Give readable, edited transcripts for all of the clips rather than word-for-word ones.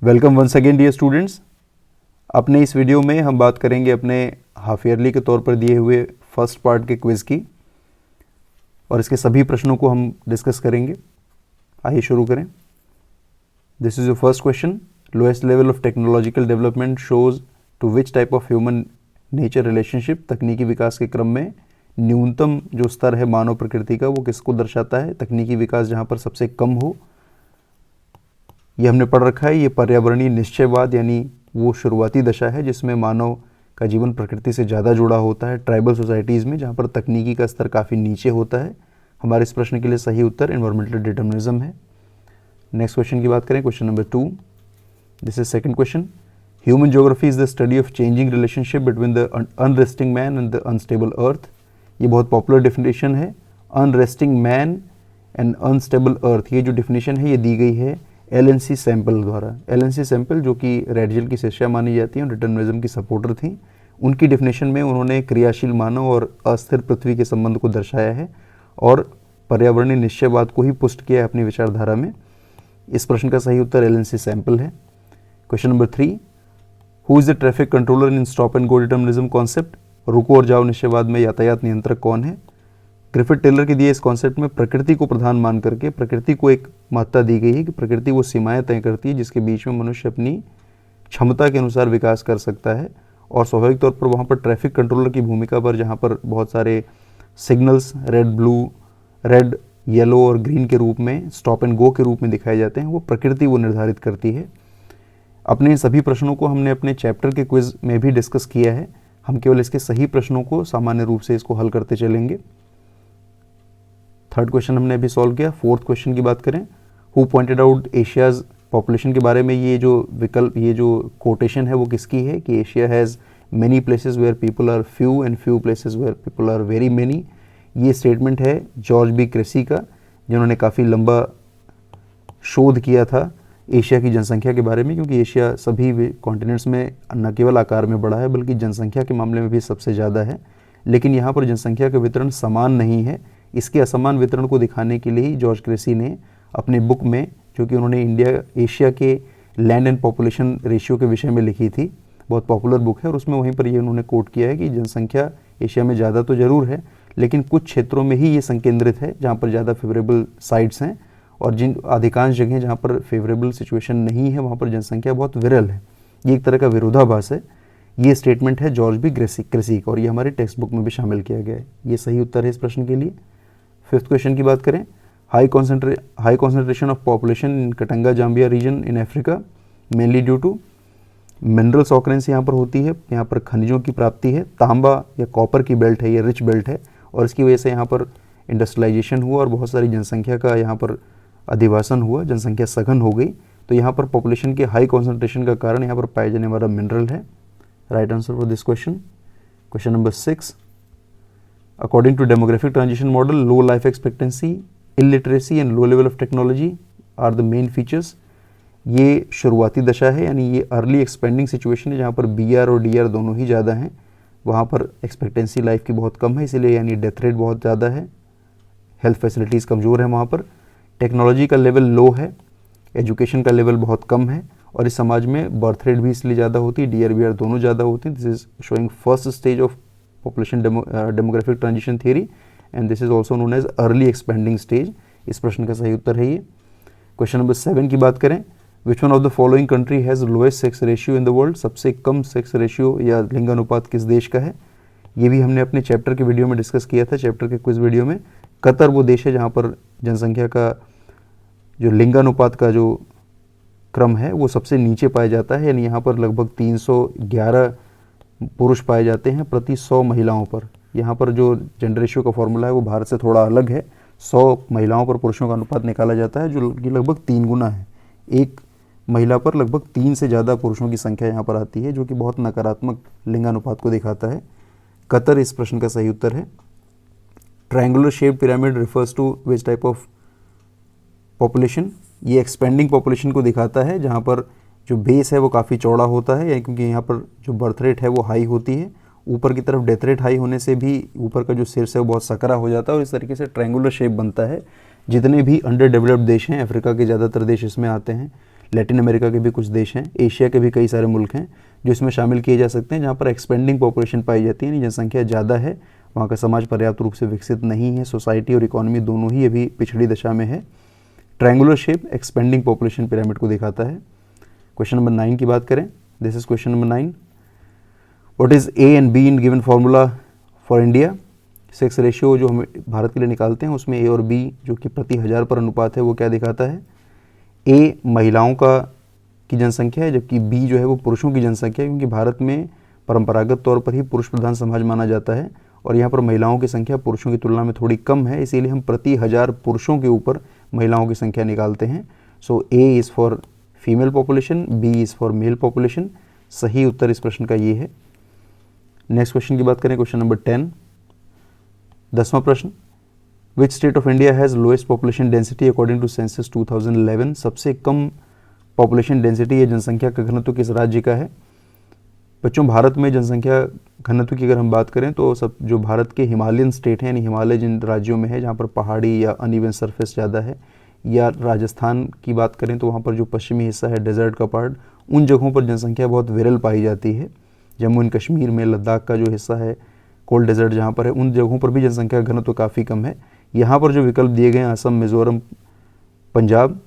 Welcome once again dear students. अपने इस video में हम बात करेंगे अपने हाफ ईयरली के तौर पर दिए हुए फर्स्ट पार्ट के क्विज़ की और इसके सभी प्रश्नों को हम डिस्कस करेंगे। आइए शुरू करें। This is your first question. Lowest level of technological development shows to which type of human nature relationship. तकनीकी विकास के क्रम में न्यूनतम जो स्तर है मानव प्रकृति का वो किसको दर्शाता है? तकनीकी विकास जहाँ पर सबसे कम हो, ये हमने पढ़ रखा है। ये पर्यावरणीय निश्चयवाद यानी वो शुरुआती दशा है जिसमें मानव का जीवन प्रकृति से ज़्यादा जुड़ा होता है। ट्राइबल सोसाइटीज़ में जहाँ पर तकनीकी का स्तर काफ़ी नीचे होता है। हमारे इस प्रश्न के लिए सही उत्तर एनवायरमेंटल डिटर्मिनिज्म है। नेक्स्ट क्वेश्चन की बात करें, question number 2। This is second question. Human geography is the study of changing relationship between the unresting man and the unstable earth. ये बहुत पॉपुलर डेफिनेशन है। Unresting man and unstable earth, ये जो definition है ये दी गई है एलन-सी सैम्पल द्वारा। एलन-सी सैम्पल जो कि रेडजेल की शिष्या मानी जाती हैं और डिटर्मिनिज्म की सपोर्टर थी, उनकी डेफिनेशन में उन्होंने क्रियाशील मानव और अस्थिर पृथ्वी के संबंध को दर्शाया है और पर्यावरणीय निश्चयवाद को ही पुष्ट किया है अपनी विचारधारा में। इस प्रश्न का सही उत्तर एलन-सी सैम्पल है। Question number 3। Who is the traffic controller in stop and go determinism concept. रुको और जाओ निश्चयवाद में यातायात नियंत्रक कौन है? ग्रिफिथ टेलर के दिए इस कॉन्सेप्ट में प्रकृति को प्रधान मान करके प्रकृति को एक महत्ता दी गई है कि प्रकृति वो सीमाएं तय करती है जिसके बीच में मनुष्य अपनी क्षमता के अनुसार विकास कर सकता है। और स्वाभाविक तौर पर वहाँ पर ट्रैफिक कंट्रोलर की भूमिका पर जहाँ पर बहुत सारे सिग्नल्स रेड येलो और ग्रीन के रूप में, स्टॉप एंड गो के रूप में दिखाए जाते हैं, वो प्रकृति वो निर्धारित करती है। अपने सभी प्रश्नों को हमने अपने चैप्टर के क्विज में भी डिस्कस किया है। हम केवल इसके सही प्रश्नों को सामान्य रूप से इसको हल करते चलेंगे। थर्ड क्वेश्चन हमने अभी सॉल्व किया। फोर्थ क्वेश्चन की बात करें, who pointed out Asia's population के बारे में। ये जो कोटेशन है वो किसकी है कि Asia has many places where people are few and few places where people are very many. ये स्टेटमेंट है जॉर्ज बी क्रेसी का, जिन्होंने काफ़ी लंबा शोध किया था एशिया की जनसंख्या के बारे में, क्योंकि एशिया सभी कॉन्टिनेंट्स में न केवल आकार में बड़ा है बल्कि जनसंख्या के मामले में भी सबसे ज़्यादा है। लेकिन यहाँ पर जनसंख्या का वितरण समान नहीं है। इसके असमान वितरण को दिखाने के लिए ही जॉर्ज क्रेसी ने अपने बुक में, जो कि उन्होंने एशिया के लैंड एंड पॉपुलेशन रेशियो के विषय में लिखी थी, बहुत पॉपुलर बुक है, और उसमें वहीं पर ये उन्होंने कोट किया है कि जनसंख्या एशिया में ज़्यादा तो ज़रूर है लेकिन कुछ क्षेत्रों में ही ये संकेंद्रित है जहाँ पर ज़्यादा फेवरेबल साइट्स हैं, और जिन अधिकांश जगह जहाँ पर फेवरेबल सिचुएशन नहीं है वहाँ पर जनसंख्या बहुत विरल है। ये एक तरह का विरोधाभास है। ये स्टेटमेंट है जॉर्ज बी क्रेसी का और ये हमारे टेक्स्ट बुक में भी शामिल किया गया है। ये सही उत्तर है इस प्रश्न के लिए। फिफ्थ क्वेश्चन की बात करें, high concentration of population in Katanga Zambia region in Africa mainly due to minerals occurrence यहाँ पर होती है, यहाँ पर खनिजों की प्राप्ति है। तांबा या कॉपर की बेल्ट है, ये रिच बेल्ट है और इसकी वजह से यहाँ पर इंडस्ट्रियलाइजेशन हुआ और बहुत सारी जनसंख्या का यहाँ पर अधिवासन हुआ, जनसंख्या सघन हो गई। तो यहाँ पर पॉपुलेशन के हाई कॉन्सेंट्रेशन का कारण यहाँ पर पाए जाने वाला मिनरल है। Right answer for this question. Question number 6। According to demographic transition model, low life expectancy, illiteracy and low level of technology are the main features. ये शुरुआती दशा है यानी ये अर्ली एक्सपेंडिंग सिचुएशन है जहाँ पर BR और DR दोनों ही ज़्यादा हैं। वहाँ पर एक्सपेक्टेंसी लाइफ की बहुत कम है, इसीलिए यानी डेथ रेट बहुत ज़्यादा है, हेल्थ फैसिलिटीज़ कमज़ोर हैं वहाँ पर, टेक्नोलॉजी का लेवल लो है, एजुकेशन का लेवल बहुत कम है और इस समाज में बर्थ रेट भी इसलिए ज़्यादा होती है, DR BR दोनों ज़्यादा होती हैं। This is showing first stage of population demographic transition theory and this is also known as early expanding stage. इस प्रश्न का सही उत्तर है ये। क्वेश्चन नंबर 7 की बात करें, which one of the following country has lowest sex ratio in the world. सबसे कम सेक्स रेशियो या लिंगानुपात किस देश का है? ये भी हमने अपने चैप्टर के वीडियो में डिस्कस किया था, चैप्टर के क्विज वीडियो में। कतर वो देश है जहाँ पर जनसंख्या का जो लिंगानुपात का जो क्रम है वो सबसे नीचे पाया जाता है, यानी यहाँ पर लगभग 311 पुरुष पाए जाते हैं प्रति 100 महिलाओं पर। यहाँ पर जो जेंडर रेशियो का फॉर्मूला है वो भारत से थोड़ा अलग है। 100 महिलाओं पर पुरुषों का अनुपात निकाला जाता है जो कि लगभग 3 गुना है। एक महिला पर लगभग 3 से ज़्यादा पुरुषों की संख्या यहाँ पर आती है, जो कि बहुत नकारात्मक लिंगानुपात को दिखाता है। कतर इस प्रश्न का सही उत्तर है। Triangular shape pyramid refers to which type of population. ये एक्सपेंडिंग पॉपुलेशन को दिखाता है जहाँ पर जो बेस है वो काफ़ी चौड़ा होता है, क्योंकि यहाँ पर जो बर्थ रेट है वो हाई होती है, ऊपर की तरफ डेथ रेट हाई होने से भी ऊपर का जो शीर्ष है वो बहुत सकरा हो जाता है और इस तरीके से ट्रायंगुलर शेप बनता है। जितने भी अंडर डेवलप्ड देश हैं, अफ्रीका के ज़्यादातर देश इसमें आते हैं, लैटिन अमेरिका के भी कुछ देश हैं, एशिया के भी कई सारे मुल्क हैं जो इसमें शामिल किए जा सकते हैं, जहाँ पर एक्सपेंडिंग पॉपुलेशन पाई जाती है, यानी जनसंख्या ज़्यादा है, वहाँ का समाज पर्याप्त रूप से विकसित नहीं है, सोसाइटी और इकोनॉमी दोनों ही अभी पिछड़ी दशा में है। Triangular shape expanding population pyramid को दिखाता है। क्वेश्चन नंबर 9 की बात करें, this is question number 9। What is A and be in given formula for India? Sex ratio जो हम भारत के लिए निकालते हैं उसमें ए और बी जो कि प्रति 1000 पर अनुपात है वो क्या दिखाता है? ए महिलाओं की जनसंख्या है, जबकि बी जो है वो पुरुषों की जनसंख्या है, क्योंकि भारत में परंपरागत तौर पर ही पुरुष प्रधान समाज माना जाता है और यहाँ पर महिलाओं की संख्या पुरुषों की तुलना में थोड़ी कम है, इसीलिए हम प्रति 1000 पुरुषों के ऊपर महिलाओं की संख्या निकालते हैं। So A is for female population, B is for male population. सही उत्तर इस प्रश्न का ये है। नेक्स्ट क्वेश्चन की बात करें, क्वेश्चन नंबर 10, 10वां प्रश्न। Which state of India has lowest population density according to census 2011? सबसे कम पॉपुलेशन डेंसिटी या जनसंख्या का घनत्व किस राज्य का है? बच्चों, भारत में जनसंख्या घनत्व की अगर हम बात करें तो सब जो भारत के हिमालयन स्टेट हैं, यानी हिमालय जिन राज्यों में है जहाँ पर पहाड़ी या अनइवन सरफेस ज़्यादा है, या राजस्थान की बात करें तो वहाँ पर जो पश्चिमी हिस्सा है डेजर्ट का पार्ट, उन जगहों पर जनसंख्या बहुत विरल पाई जाती है। जम्मू एंड कश्मीर में लद्दाख का जो हिस्सा है, कोल्ड डेजर्ट जहाँ पर है, उन जगहों पर भी जनसंख्या घनत्व काफ़ी कम है। यहाँ पर जो विकल्प दिए गए हैं असम, मिज़ोरम, पंजाब,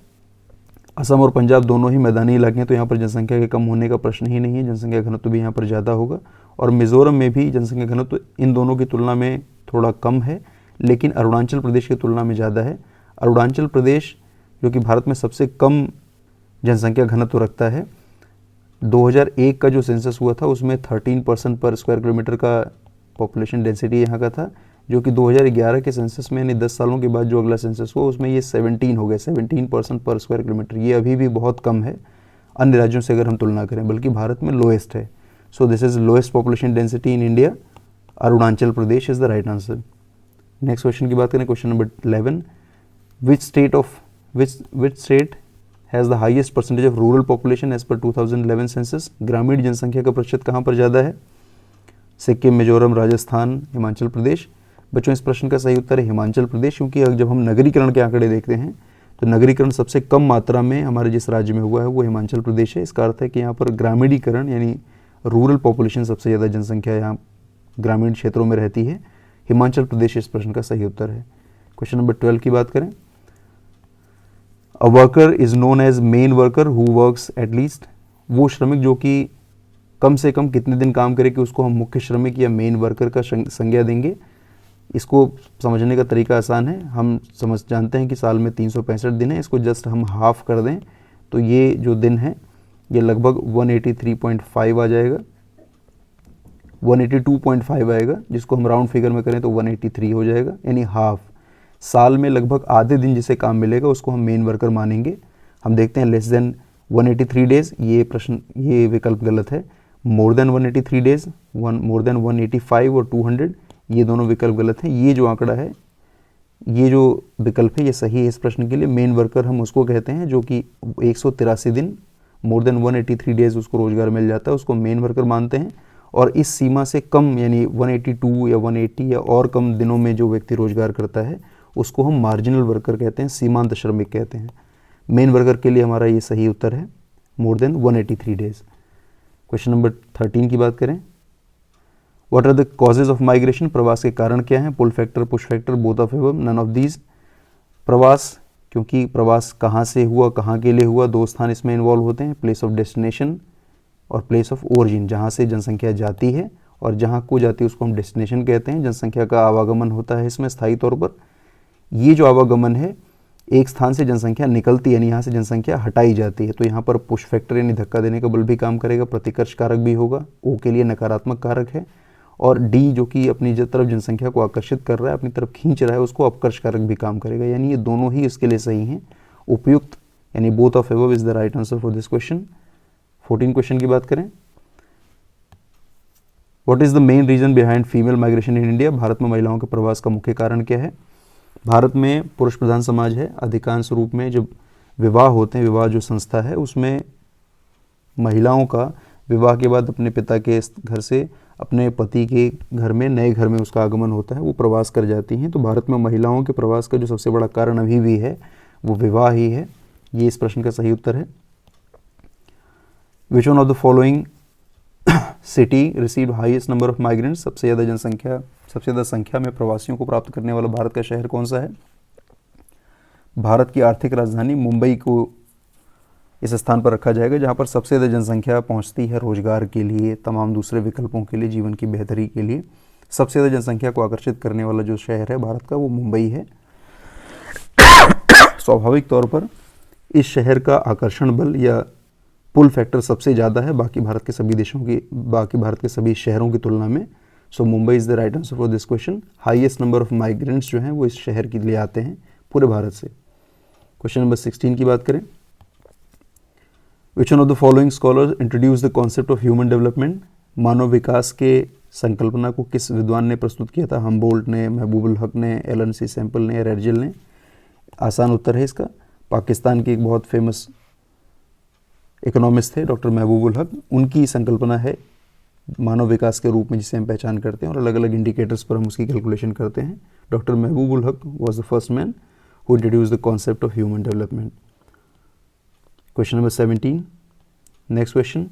असम और पंजाब दोनों ही मैदानी इलाके हैं, तो यहाँ पर जनसंख्या के कम होने का प्रश्न ही नहीं है, जनसंख्या घनत्व भी यहाँ पर ज़्यादा होगा। और मिज़ोरम में भी जनसंख्या घनत्व इन दोनों की तुलना में थोड़ा कम है, लेकिन अरुणाचल प्रदेश की तुलना में ज़्यादा है। अरुणाचल प्रदेश जो कि भारत में सबसे कम जनसंख्या घनत्व रखता है, 2001 का जो सेंसस हुआ था उसमें 13% पर स्क्वायर किलोमीटर का पॉपुलेशन डेंसिटी यहाँ का था, जो कि 2011 के सेंसस में, यानी 10 सालों के बाद जो अगला सेंसस हुआ उसमें ये 17 हो गया, 17% पर स्क्वायर किलोमीटर। ये अभी भी बहुत कम है अन्य राज्यों से अगर हम तुलना करें, बल्कि भारत में लोएस्ट है। So this is lowest population density in India, Arunachal Pradesh is the right answer. Next question की बात करें, question number 11। Which state has the highest percentage of rural population as per 2011 census? ग्रामीण जनसंख्या का प्रतिशत कहाँ पर ज़्यादा है? सिक्किम, मिजोरम, राजस्थान, हिमाचल प्रदेश। बच्चों, इस प्रश्न का सही उत्तर है हिमाचल प्रदेश, क्योंकि जब हम नगरीकरण के आंकड़े देखते हैं तो नगरीकरण सबसे कम मात्रा में हमारे जिस राज्य में हुआ है वो हिमाचल प्रदेश है। इसका अर्थ है कि यहाँ पर ग्रामीणीकरण यानी रूरल पॉपुलेशन सबसे ज़्यादा जनसंख्या यहाँ ग्रामीण क्षेत्रों में रहती है। हिमाचल प्रदेश इस प्रश्न का सही उत्तर है। क्वेश्चन नंबर 12 की बात करें, a worker is known as main worker who works at least? वो श्रमिक जो कि कम से कम कितने दिन काम करे कि उसको हम मुख्य श्रमिक या मेन वर्कर का संज्ञा देंगे। इसको समझने का तरीका आसान है, हम जानते हैं कि साल में 365 दिन है, इसको जस्ट हम हाफ कर दें तो ये जो दिन है ये लगभग 183.5 आ जाएगा, 182.5 आएगा, जिसको हम राउंड फिगर में करें तो 183 हो जाएगा, यानी हाफ। साल में लगभग आधे दिन जिसे काम मिलेगा उसको हम मेन वर्कर मानेंगे। हम देखते हैं लेस देन 183 डेज, ये विकल्प गलत है। More than 183 days, more than 185 और 200, ये दोनों विकल्प गलत हैं। ये जो आंकड़ा है, ये जो विकल्प है ये सही है इस प्रश्न के लिए। मेन वर्कर हम उसको कहते हैं जो कि 183 दिन, मोर देन 183 डेज उसको रोजगार मिल जाता है, उसको मेन वर्कर मानते हैं। और इस सीमा से कम यानी 182 या 180 या और कम दिनों में जो व्यक्ति रोजगार करता है उसको हम मार्जिनल वर्कर कहते हैं, सीमांत श्रमिक कहते हैं। मेन वर्कर के लिए हमारा ये सही उत्तर है more than 183 days. Question number 13 की बात करें, what are the causes of migration? प्रवास के कारण क्या हैं? Pull factor, push factor, both of एवं, नन ऑफ दीज। प्रवास, क्योंकि प्रवास कहाँ से हुआ, कहाँ के लिए हुआ, दो स्थान इसमें इन्वॉल्व होते हैं, प्लेस ऑफ डेस्टिनेशन और प्लेस ऑफ ओरिजिन, जहाँ से जनसंख्या जाती है और जहाँ को जाती है उसको हम डेस्टिनेशन कहते हैं। जनसंख्या का आवागमन होता है इसमें स्थायी तौर पर। ये जो आवागमन है, एक स्थान से जनसंख्या निकलती है यानी यहाँ से जनसंख्या हटाई जाती है, तो यहाँ पर पुश फैक्टर यानी धक्का देने का बल भी काम करेगा, प्रतिकर्ष कारक भी होगा, ओ के लिए नकारात्मक कारक है, और डी जो कि अपनी तरफ जनसंख्या को आकर्षित कर रहा है, अपनी तरफ खींच रहा है, उसको अपकर्ष कारक भी काम करेगा, यानी ये दोनों ही इसके लिए सही हैं। उपयुक्त यानी both of above is the right answer for this question. 14 question की बात करें, what is the main reason behind female migration in India? Bharat में महिलाओं के प्रवास का मुख्य कारण क्या है? भारत में पुरुष प्रधान समाज है, अधिकांश रूप में जब विवाह होते हैं, विवाह जो संस्था है उसमें महिलाओं का विवाह के बाद अपने पिता के घर से अपने पति के घर में, नए घर में उसका आगमन होता है, वो प्रवास कर जाती हैं। तो भारत में महिलाओं के प्रवास का जो सबसे बड़ा कारण अभी भी है वो विवाह ही है। ये इस प्रश्न का सही उत्तर है। विच one of the following city receive highest number of migrants, सबसे ज़्यादा संख्या में प्रवासियों को प्राप्त करने वाला भारत का शहर कौन सा है? भारत की आर्थिक राजधानी मुंबई को इस स्थान पर रखा जाएगा जहां पर सबसे ज़्यादा जनसंख्या पहुंचती है रोजगार के लिए, तमाम दूसरे विकल्पों के लिए, जीवन की बेहतरी के लिए। सबसे ज़्यादा जनसंख्या को आकर्षित करने वाला जो शहर है भारत का वो मुंबई है। स्वाभाविक तौर पर इस शहर का आकर्षण बल या पुल फैक्टर सबसे ज़्यादा है बाकी भारत के सभी शहरों की तुलना में। So Mumbai is the right answer for this question. Highest number of migrants जो हैं वो इस शहर के लिए आते हैं पूरे भारत से। क्वेश्चन नंबर 16 की बात करें, which one of the following scholars introduce the concept of human development, मानव विकास के संकल्पना को किस विद्वान ने प्रस्तुत किया था? हमबोल्ट ने, महबूबुल हक ने, एलन सी सैम्पल ने, रेडजिल ने? आसान उत्तर है इसका, पाकिस्तान के एक बहुत फेमस इकोनॉमिस्ट थे डॉक्टर महबूबुल हक, उनकी संकल्पना है मानव विकास के रूप में जिसे हम पहचान करते हैं और अलग अलग इंडिकेटर्स पर हम उसकी कैलकुलेशन करते हैं। डॉक्टर महबूबुल हक was the first man who introduced the concept of human development. Question number 17, next question,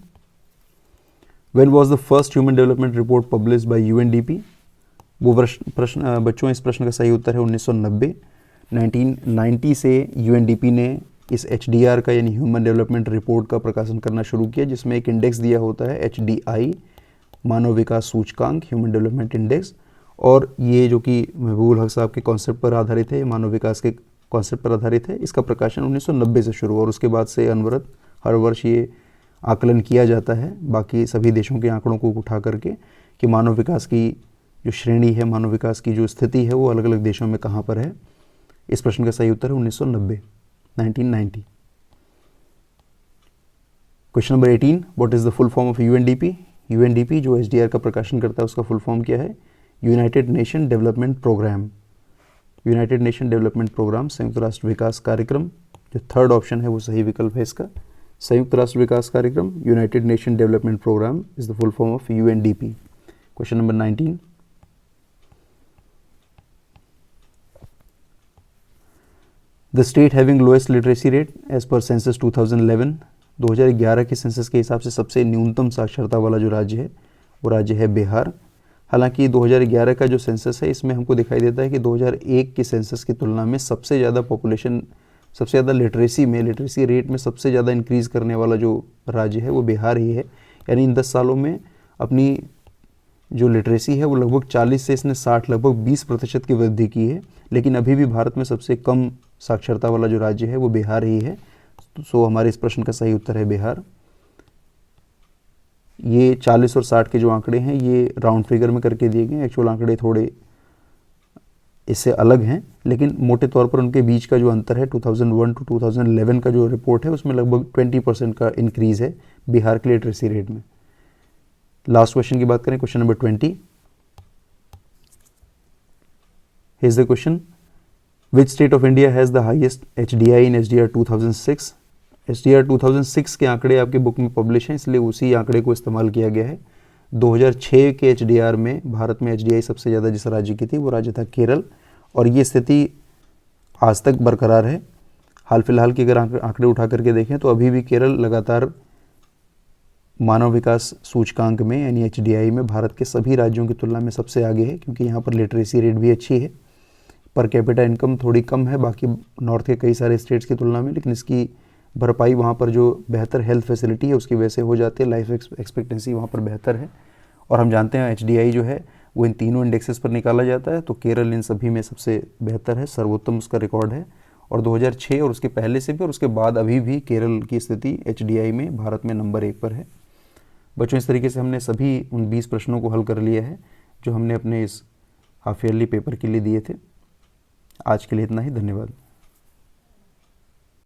when was the first human development report published by UNDP? वो प्रश्न बच्चों, इस प्रश्न का सही उत्तर है 1990। 1990 से यूएनडीपी ने इस HDR का यानी ह्यूमन डेवलपमेंट रिपोर्ट का प्रकाशन करना शुरू किया, जिसमें एक इंडेक्स दिया होता है HDI, मानव विकास सूचकांक, ह्यूमन डेवलपमेंट इंडेक्स। और ये जो कि महबूबुल हक साहब के कॉन्सेप्ट पर आधारित है, मानव विकास के कॉन्सेप्ट पर आधारित है। इसका प्रकाशन 1990 से शुरू और उसके बाद से अनवरत हर वर्ष ये आकलन किया जाता है बाकी सभी देशों के आंकड़ों को उठा करके कि मानव विकास की जो श्रेणी है, मानव विकास की जो स्थिति है वो अलग अलग देशों में कहाँ पर है। इस प्रश्न का सही उत्तर है 1990, 1990। Question number 18, what is the full form of UNDP? UNDP जो HDR का प्रकाशन करता है उसका फुल फॉर्म क्या है? United Nation Development Programme. United Nation Development Programme, संयुक्त राष्ट्र विकास कार्यक्रम। जो थर्ड ऑप्शन है वो सही विकल्प है इसका, संयुक्त राष्ट्र विकास कार्यक्रम, United Nation Development Programme is the full form of UNDP. Question number 19, the state having lowest literacy rate as per census 2011, 2011 के सेंसस के हिसाब से सबसे न्यूनतम साक्षरता वाला जो राज्य है वो राज्य है बिहार। हालांकि 2011 का जो सेंसस है इसमें हमको दिखाई देता है कि 2001 के सेंसस की तुलना में सबसे ज़्यादा पॉपुलेशन, सबसे ज़्यादा लिटरेसी रेट में सबसे ज़्यादा इंक्रीज़ करने वाला जो राज्य है वो बिहार ही है। यानी इन 10 सालों में अपनी जो लिटरेसी है वो लगभग 40 से इसने 60 लगभग 20% की वृद्धि की है। लेकिन अभी भी भारत में सबसे कम साक्षरता वाला जो राज्य है वो बिहार ही है। सो हमारे इस प्रश्न का सही उत्तर है बिहार। ये 40 और 60 के जो आंकड़े हैं ये राउंड फिगर में करके दिए गए हैं, एक्चुअल आंकड़े थोड़े इससे अलग हैं, लेकिन मोटे तौर पर उनके बीच का जो अंतर है 2001 टू 2011 का जो रिपोर्ट है उसमें लगभग 20% का इंक्रीज़ है बिहार के लिटरेसी रेट में। लास्ट क्वेश्चन की बात करें, question number 20, here is the question, which state of India has the highest HDI in HDR 2006? HDR 2006 के आंकड़े आपके बुक में पब्लिश हैं, इसलिए उसी आंकड़े को इस्तेमाल किया गया है। 2006 के HDR में भारत में HDI सबसे ज़्यादा जिस राज्य की थी वो राज्य था केरल, और ये स्थिति आज तक बरकरार है। हाल फिलहाल के अगर आंकड़े उठा करके देखें तो अभी भी केरल लगातार मानव विकास सूचकांक में यानी HDI में भारत के सभी राज्यों की तुलना में सबसे आगे है, क्योंकि यहाँ पर लिटरेसी रेट भी अच्छी है, पर कैपिटा इनकम थोड़ी कम है बाकी नॉर्थ के कई सारे स्टेट्स की तुलना में, लेकिन इसकी भरपाई वहाँ पर जो बेहतर हेल्थ फैसिलिटी है उसकी वजह से हो जाती है, लाइफ एक्सपेक्टेंसी वहाँ पर बेहतर है। और हम जानते हैं HDI जो है वो इन तीनों इंडेक्सेस पर निकाला जाता है, तो केरल इन सभी में सबसे बेहतर है, सर्वोत्तम उसका रिकॉर्ड है। और 2006 और उसके पहले से भी और उसके बाद अभी भी केरल की स्थिति HDI में भारत में नंबर 1 पर है। बच्चों, इस तरीके से हमने सभी उन 20 प्रश्नों को हल कर लिया है जो हमने अपने इस हाफ ईयरली पेपर के लिए दिए थे। आज के लिए इतना ही, धन्यवाद।